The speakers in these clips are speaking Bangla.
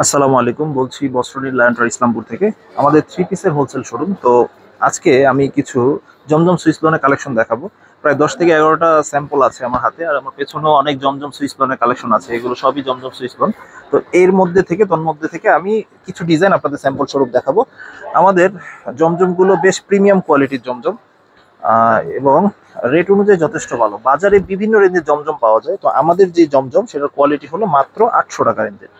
আসসালামু আলাইকুম, বলছি বস্ত্রনীল লায়ন্টার ইসলামপুর থেকে। আমাদের থ্রি পিসের হোলসেল শোরুম। তো আজকে আমি কিছু জমজম সুইচ লোনের কালেকশন দেখাবো। প্রায় 10 থেকে 11টা স্যাম্পল আছে আমার হাতে, আর আমার পেছনেও অনেক জমজম সুইচ লোনের কালেকশন আছে। এগুলো সবই জমজম সুইচ লোন। তো এর মধ্যে থেকে তন্মধ্যে থেকে আমি কিছু ডিজাইন আপনাদের স্যাম্পল স্বরূপ দেখাবো। আমাদের জমজমগুলো বেশ প্রিমিয়াম কোয়ালিটির জমজম, এবং রেট অনুযায়ী যথেষ্ট ভালো। বাজারে বিভিন্ন রেঞ্জের জমজম পাওয়া যায়, তো আমাদের যে জমজম সেটার কোয়ালিটি হলো মাত্র 800 টাকা রেঞ্জের।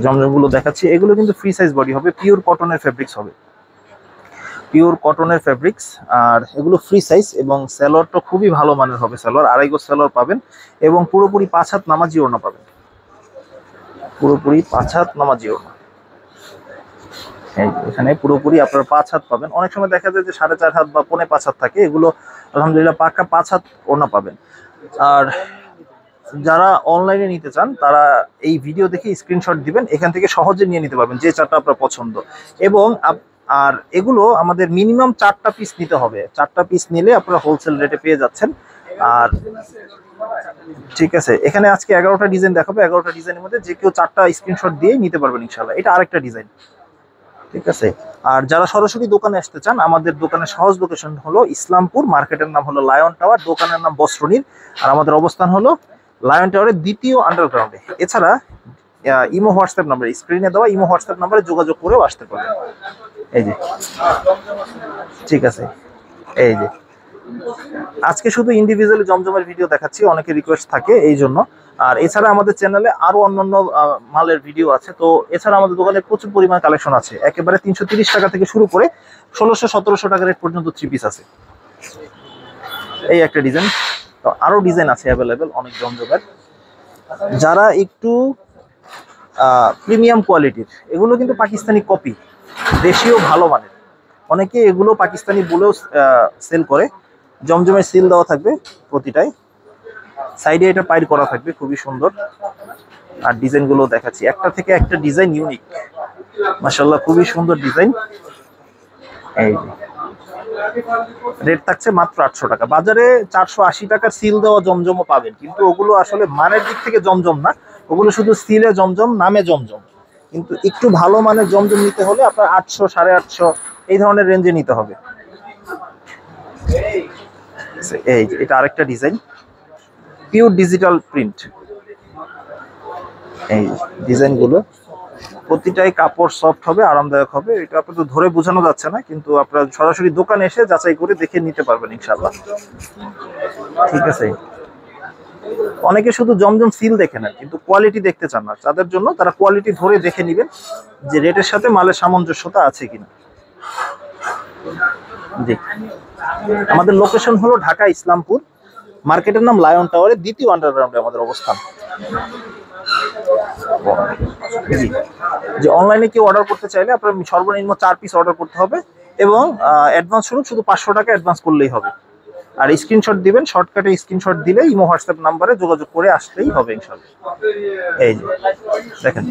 জমজমগুলো দেখাচ্ছি, এগুলো কিন্তু ফ্রি সাইজ বডি হবে, পিওর কটনের ফেব্রিক্স হবে, পিওর কটনের ফেব্রিক্স। আর এগুলো ফ্রি সাইজ এবং সালোয়ারটা খুবই ভালো মানের হবে। সালোয়ার 2.5 গজ সালোয়ার পাবেন এবং পুরোপুরি 5 হাত নামাজি ওড়না পাবেন, পুরোপুরি 5 হাত নামাজি ওড়না। এখানে পুরোপুরি আপনারা 5 হাত পাবেন। অনেক সময় দেখা যায় যে 4.5 হাত বা 4.5 হাত থাকে, এগুলো আলহামদুলিল্লাহ পাক্কা 5 হাত ওড়না পাবেন। আর যারা অনলাইনে নিতে চান তারা এই ভিডিও দেখে স্ক্রিনশট দিবেন, এখান থেকে সহজে নিয়ে নিতে পারবেন যে চারটা আপনার পছন্দ। এবং আর এগুলো আমাদের মিনিমাম 4টা পিস নিতে হবে, 4টা পিস নিলে আপনারা হোলসেল রেটে পেয়ে যাচ্ছেন। আর ঠিক আছে, এখানে আজকে 11টা ডিজাইন দেখাবো। 11টা ডিজাইনের মধ্যে যে কেউ 4টা স্ক্রিনশট দিয়ে নিতে পারবেন ইনশাল্লাহ। এটা আরেকটা ডিজাইন, ঠিক আছে। আর যারা সরাসরি দোকানে আসতে চান, আমাদের দোকানের সহজ লোকেশন হলো ইসলামপুর, মার্কেটের নাম হলো লায়ন টাওয়ার, দোকানের নাম বস্ত্রনীল, আর আমাদের অবস্থান হলো লায়ন টাওয়ারের দ্বিতীয় আন্ডারগ্রাউন্ডে। এছাড়া ইমো হোয়াটসঅ্যাপ নাম্বার, স্ক্রিনে দেওয়া ইমো হোয়াটসঅ্যাপ নাম্বারে যোগাযোগ করেও আসতে পারেন। এই যে, ঠিক আছে, এই যে আজকে শুধু ইন্ডিভিজুয়ালি জমজমের ভিডিও দেখাচ্ছি, অনেকে রিকোয়েস্ট থাকে এই জন্য। আর এছাড়া আমাদের চ্যানেলে আরো অন্যান্য মালের ভিডিও আছে। তো এছাড়া আমাদের দোকানে প্রচুর পরিমাণ কালেকশন আছে, একেবারে 330 টাকা থেকে শুরু করে 1600-1700 টাকা রেট পর্যন্ত থ্রি পিস আছে। এই একটা ডিজাইন, তো আরো ডিজাইন আছে অ্যাভেলেবেল অনেক জমজমের। যারা একটু প্রিমিয়াম কোয়ালিটির, এগুলো কিন্তু পাকিস্তানি কপি, দেশীয় ভালো মানের। অনেকে এগুলো পাকিস্তানি বলেও সেল করে। জমজমের সিল দেওয়া থাকবে প্রতিটাই, সাইডে এটা পাইর করা থাকবে, খুবই সুন্দর। আর ডিজাইন গুলো দেখাচ্ছি, একটা থেকে একটা ডিজাইন ইউনিক, মাশাআল্লাহ খুবই সুন্দর ডিজাইন। এই রেট থাকছে মাত্র 800 টাকা। বাজারে 480 টাকার সিল দেওয়া জমজমও পাবেন, কিন্তু ওগুলো আসলে মানের দিক থেকে জমজম না, ওগুলো শুধু সিলে জমজম, নামে জমজম। কিন্তু একটু ভালো মানের জমজম নিতে হলে আপনার 800, 850 এই ধরনের রেঞ্জে নিতে হবে। এই এটা আরেকটা ডিজাইন, পিওর ডিজিটাল প্রিন্ট। এই ডিজাইনগুলো প্রতিটাই কাপড় সফট হবে, আরামদায়ক হবে। এটা আপনাদের ধরে বোঝানো যাচ্ছে না, কিন্তু আপনারা সরাসরি দোকানে এসে যাচাই করে দেখে নিতে পারবেন ইনশাআল্লাহ, ঠিক আছে। অনেকে শুধু জমজম সিল দেখে নেন, কিন্তু কোয়ালিটি দেখতে চান না। তাদের জন্য তারা কোয়ালিটি ধরে দেখে নেবেন যে রেটের সাথে মালের সামঞ্জস্যতা আছে কিনা। জি, আমাদের লোকেশন হলো ঢাকা ইসলামপুর, মার্কেটের নাম লায়ন টাওয়ারের দ্বিতীয় আন্ডারগ্রাউন্ডে আমাদের অবস্থান। যে অনলাইনে কেউ অর্ডার করতে চাইলে আপনার সর্বনিম্ন 4 পিস অর্ডার করতে হবে, এবং অ্যাডভান্স স্বরূপ শুধু 500 টাকা অ্যাডভান্স করলেই হবে। আর স্ক্রিনশট দিবেন, শর্টকাটে স্ক্রিনশট দিলে ইমো হোয়াটসঅ্যাপ নাম্বারে যোগাযোগ করে আসলেই হবে ইনশাআল্লাহ। এই যে দেখেন,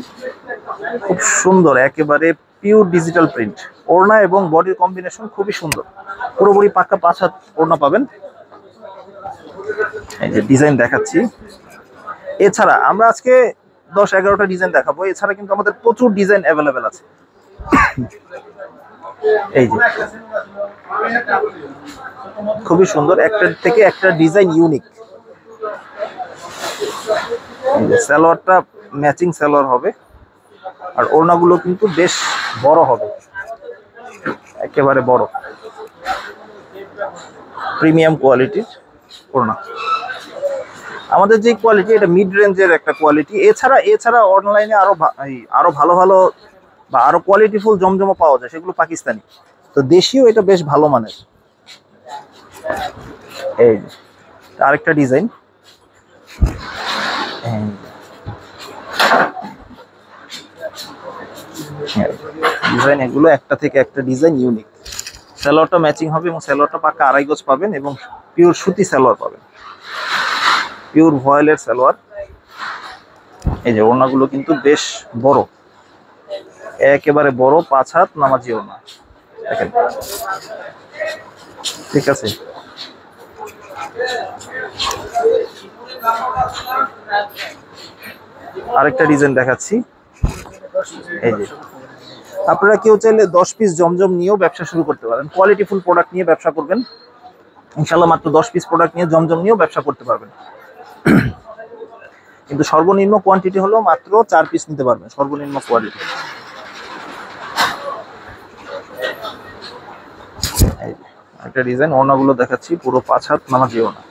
খুব সুন্দর, একেবারে পিওর ডিজিটাল প্রিন্ট। ওড়না এবং বডির কম্বিনেশন খুবই সুন্দর, পুরোপুরি পাক্কা 5 হাত ওড়না পাবেন। এই যে ডিজাইন দেখাচ্ছি। এছাড়া আমরা আজকে 10-11টা ডিজাইন দেখাবো। এছাড়া কিন্তু আমাদের প্রচুর ডিজাইন অ্যাভেলেবেল আছে। এই যে খুবই সুন্দর, একটা থেকে একটা ডিজাইন ইউনিক। এই যে সালোয়ারটা ম্যাচিং সালোয়ার হবে, আর ওড়নাগুলো কিন্তু বেশ বড় হবে, একেবারে বড়, প্রিমিয়াম কোয়ালিটির ওড়না। আমাদের যে কোয়ালিটি, এটা মিড রেঞ্জের একটা কোয়ালিটি। এছাড়া অনলাইনে আরো ভালো ভালো বা আরো কোয়ালিটিফুল জমজমও পাওয়া যায়, সেগুলো পাকিস্তানি। তো দেশীয় এটা বেশ ভালো মানের। এই আরেকটা ডিজাইন, ডিজাইন এগুলো একটা থেকে একটা ডিজাইন ইউনিক। সালোয়ারটা ম্যাচিং হবে, এবং সালোয়ারটা পাক্কা 2.5 গজ পাবেন, এবং পিওর সুতি সালোয়ার পাবেন, পিওর ভয়েলের সালোয়ার। এই যে ওড়নাগুলো কিন্তু বেশ বড়, একেবারে বড়, 5 হাত নামাজি ওড়না, দেখেন, ঠিক আছে। আরেকটা ডিজাইন দেখাচ্ছি, এই যে আপনারা কেউ চাইলে 10 পিস জমজম নিয়েও ব্যবসা শুরু করতে পারেন। কোয়ালিটিফুল প্রোডাক্ট নিয়ে ব্যবসা করবেন ইনশাল্লাহ, মাত্র 10 পিস প্রোডাক্ট নিয়ে জমজম নিয়েও ব্যবসা করতে পারবেন। কিন্তু সর্বনিম্ন কোয়ান্টিটি হলো মাত্র 4 পিস নিতে পারবেন, সর্বনিম্ন কোয়ালিটি। একটা ডিজাইন, ওড়নাগুলো দেখাচ্ছি, পুরো 5 হাত নামাজি ওড়না।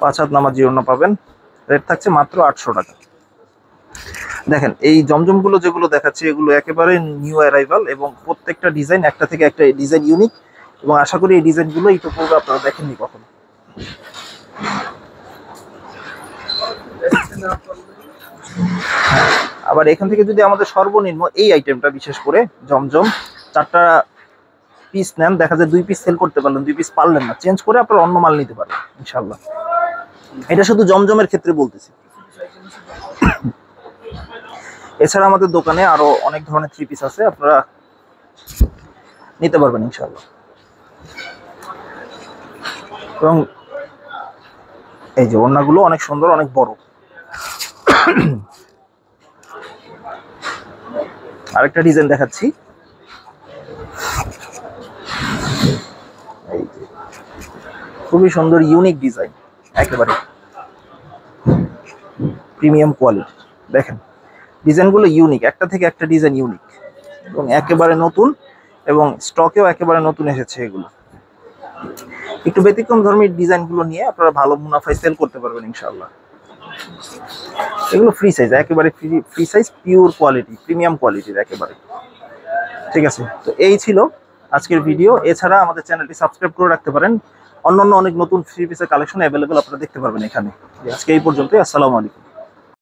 5 হাত নামাজি ওড়না পাবেন, রেট থাকছে মাত্র 800 টাকা। দেখেন এই জমজমগুলো যেগুলো দেখাচ্ছি এগুলো একেবারে নিউ অ্যারাইভাল এবং প্রত্যেকটা ডিজাইন একটা থেকে একটা ডিজাইন ইউনিক, এবং আশা করি এই ডিজাইনগুলো একটু পূর্বে আপনারা দেখেননি কখনো। আবার এখান থেকে যদি আমাদের সর্বনিম্ন এই আইটেমটা বিশেষ করে জমজম 4টা পিস নেন, দেখা যায় 2 পিস সেল করতে পারলেন, 2 পিস পারলেন না, চেঞ্জ করে আপনারা অন্য মাল নিতে পারবেন ইনশাল্লাহ। এটা শুধু জমজমের ক্ষেত্রে বলতেছি। এছাড়া আমাদের দোকানে আরো অনেক ধরনের 3 পিস আছে, আপনারা নিতে পারবেন ইনশাল্লাহ। এবং এই যে ওড়নাগুলো অনেক সুন্দর, অনেক বড়। আরেকটা ডিজাইন দেখাচ্ছি, এই যে খুবই সুন্দর ইউনিক ডিজাইন, একেবারে প্রিমিয়াম কোয়ালিটি। দেখেন ডিজাইনগুলো ইউনিক, একটা থেকে একটা ডিজাইন ইউনিক এবং একেবারে নতুন, এবং স্টকেও একেবারে নতুন এসেছে। এগুলো একটু ব্যতিক্রম ধর্মী ডিজাইনগুলো নিয়ে আপনারা ভালো মুনাফায় সেল করতে পারবেন ইনশাআল্লাহ। এগুলো ফ্রি সাইজ, একেবারে free size, pure quality, premium কোয়ালিটির একেবারে। ঠিক আছে, তো এই ছিল আজকের ভিডিও। এছাড়া আমাদের চ্যানেলটি সাবস্ক্রাইব করে রাখতে পারেন, অন্যান্য অনেক নতুন 3 পিসের কালেকশন অ্যাভেলেবেল আপনারা দেখতে পারবেন এখানে। আজকে এই পর্যন্তই, আসসালামু আলাইকুম।